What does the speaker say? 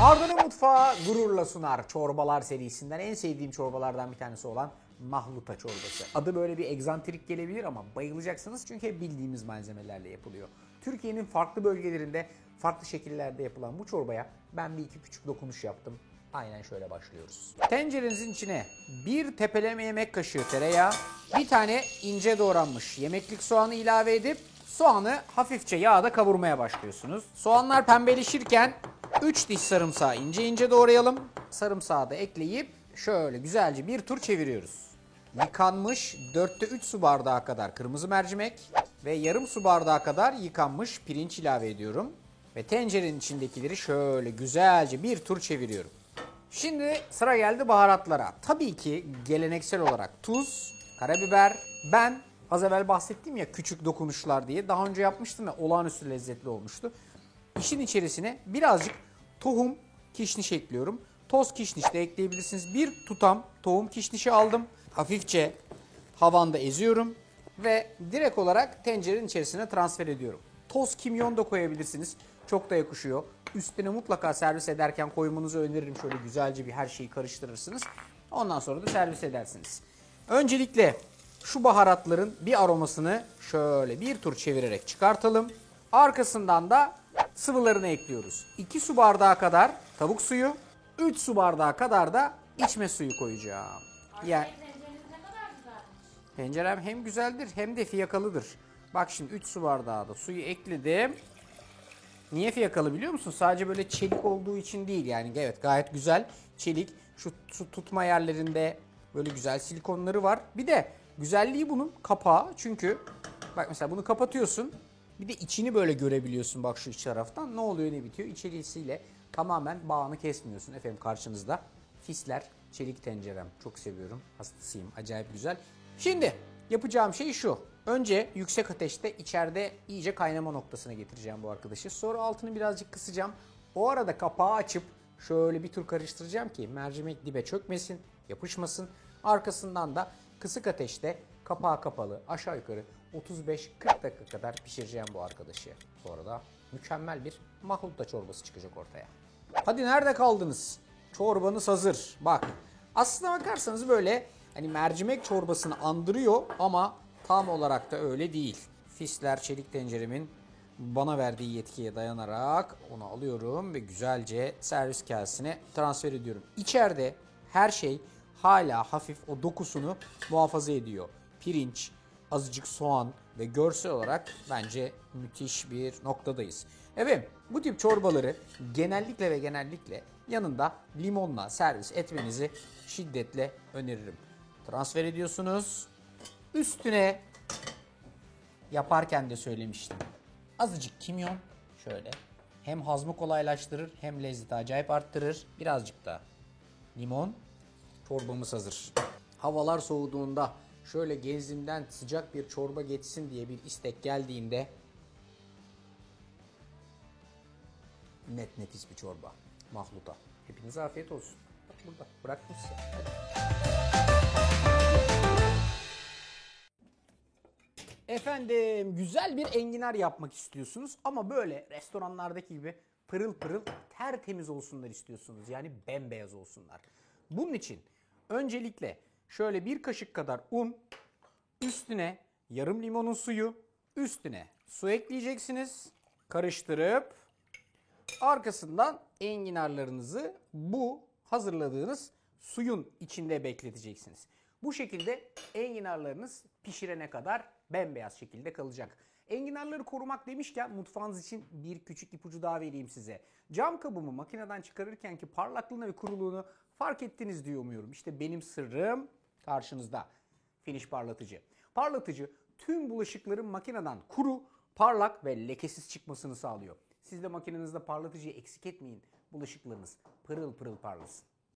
Arda'nın Mutfağı gururla sunar. Çorbalar serisinden en sevdiğim çorbalardan bir tanesi olan mahluta çorbası. Adı böyle bir egzantrik gelebilir ama bayılacaksınız çünkü hep bildiğimiz malzemelerle yapılıyor. Türkiye'nin farklı bölgelerinde farklı şekillerde yapılan bu çorbaya ben bir iki küçük dokunuş yaptım. Aynen şöyle başlıyoruz. Tencerenizin içine bir tepeleme yemek kaşığı tereyağı, bir tane ince doğranmış yemeklik soğanı ilave edip soğanı hafifçe yağda kavurmaya başlıyorsunuz. Soğanlar pembeleşirken 3 diş sarımsağı ince ince doğrayalım. Sarımsağı da ekleyip şöyle güzelce bir tur çeviriyoruz. Yıkanmış 4'te 3 su bardağı kadar kırmızı mercimek ve yarım su bardağı kadar yıkanmış pirinç ilave ediyorum. Ve tencerenin içindekileri şöyle güzelce bir tur çeviriyorum. Şimdi sıra geldi baharatlara. Tabii ki geleneksel olarak tuz, karabiber, ben az evvel bahsettim ya küçük dokunuşlar diye. Daha önce yapmıştım ve olağanüstü lezzetli olmuştu. İşin içerisine birazcık tohum kişniş ekliyorum. Toz kişniş de ekleyebilirsiniz. Bir tutam tohum kişnişi aldım. Hafifçe havanda eziyorum ve direkt olarak tencerenin içerisine transfer ediyorum. Toz kimyon da koyabilirsiniz. Çok da yakışıyor. Üstüne mutlaka servis ederken koymanızı öneririm. Şöyle güzelce bir her şeyi karıştırırsınız. Ondan sonra da servis edersiniz. Öncelikle şu baharatların bir aromasını şöyle bir tur çevirerek çıkartalım. Arkasından da sıvılarını ekliyoruz. 2 su bardağı kadar tavuk suyu, 3 su bardağı kadar da içme suyu koyacağım. Yani tencerem hem güzeldir hem de fiyakalıdır. Bak şimdi 3 su bardağı da suyu ekledim. Niye fiyakalı biliyor musun? Sadece böyle çelik olduğu için değil yani. Evet gayet güzel çelik. Şu su tutma yerlerinde böyle güzel silikonları var. Bir de güzelliği bunun kapağı. Çünkü bak mesela bunu kapatıyorsun. Bir de içini böyle görebiliyorsun bak şu iç taraftan. Ne oluyor ne bitiyor? İçerisiyle tamamen bağını kesmiyorsun. Efendim karşınızda Fisler çelik tencerem. Çok seviyorum. Hastasıyım. Acayip güzel. Şimdi yapacağım şey şu. Önce yüksek ateşte içeride iyice kaynama noktasına getireceğim bu arkadaşı. Sonra altını birazcık kısacağım. O arada kapağı açıp şöyle bir tur karıştıracağım ki mercimek dibe çökmesin, yapışmasın. Arkasından da kısık ateşte kapağı kapalı aşağı yukarı 35-40 dakika kadar pişireceğim bu arkadaşı. Sonra da mükemmel bir mahluta çorbası çıkacak ortaya. Hadi nerede kaldınız? Çorbanız hazır. Bak aslına bakarsanız böyle hani mercimek çorbasını andırıyor ama tam olarak da öyle değil. Fisler çelik tenceremin bana verdiği yetkiye dayanarak onu alıyorum ve güzelce servis kasesine transfer ediyorum. İçeride her şey hala hafif o dokusunu muhafaza ediyor. Pirinç, azıcık soğan ve görsel olarak bence müthiş bir noktadayız. Evet, bu tip çorbaları genellikle yanında limonla servis etmenizi şiddetle öneririm. Transfer ediyorsunuz. Üstüne yaparken de söylemiştim. Azıcık kimyon şöyle hem hazmı kolaylaştırır hem lezzeti acayip arttırır. Birazcık da limon. Çorbamız hazır. Havalar soğuduğunda şöyle genzimden sıcak bir çorba geçsin diye bir istek geldiğinde net nefis bir çorba. Mahluta. Hepinize afiyet olsun. Bak burada bıraktım size. Hadi. Efendim güzel bir enginar yapmak istiyorsunuz ama böyle restoranlardaki gibi pırıl pırıl tertemiz olsunlar istiyorsunuz. Yani bembeyaz olsunlar. Bunun için öncelikle şöyle bir kaşık kadar un, üstüne yarım limonun suyu, üstüne su ekleyeceksiniz. Karıştırıp arkasından enginarlarınızı bu hazırladığınız suyun içinde bekleteceksiniz. Bu şekilde enginarlarınız pişirene kadar bembeyaz şekilde kalacak. Enginarları korumak demişken mutfağınız için bir küçük ipucu daha vereyim size. Cam kabımı makineden çıkarırken ki parlaklığını ve kuruluğunu fark ettiniz diye umuyorum. İşte benim sırrım karşınızda. Finish parlatıcı. Parlatıcı tüm bulaşıkların makineden kuru, parlak ve lekesiz çıkmasını sağlıyor. Siz de makinenizde parlatıcıyı eksik etmeyin. Bulaşıklarınız pırıl pırıl parlasın.